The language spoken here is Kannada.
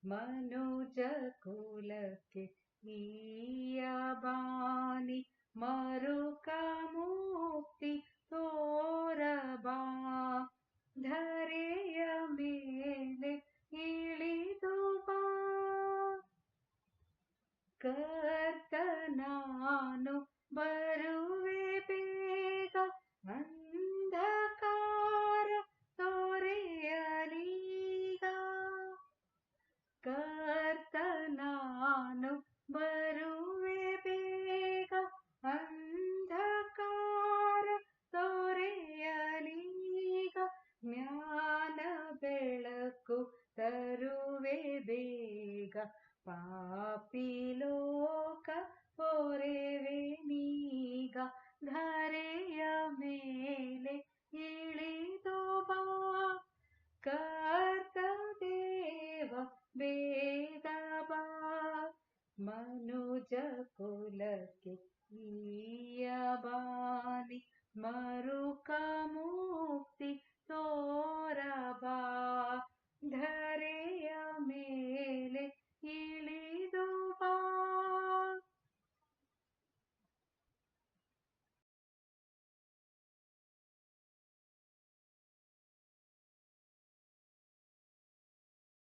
ಮನುಜ ಕುಲಕ್ಕೆ ಈಯ ಬಾನಿ ಮರುಕ ಮುಕ್ತಿ ತೋರಬಾ ಧರೆಯ ಮೇಲೆ ಇಳಿದು ಬಾ ಕರ್ತ ನಾನು ಬರುವೆ ಬೇಗ ಅಂಧಕಾರ ತೊರೆಯಲೀಗ ಕರ್ತ ನಾನು ಬರುವೆ ಬೇಗ ಅಂಧಕಾರ ತೊರೆಯಲೀಗ ಜ್ಞಾನ ಬೆಳಕು ತರುವೆ ಬೇಗ ಪಾಪಿ ಲೋಕ ಪೊರೆವೆ ನೀಗ ಧರೆಯ ಮೇಲೆ ಇಳಿದು ಬಾ ಕರ್ತ ದೇವ ಬೇಗ ಬಾ ಮನುಜ ಕುಲಕ್ಕೆ ಈಯ ಬಾನಿ ಮರುಕ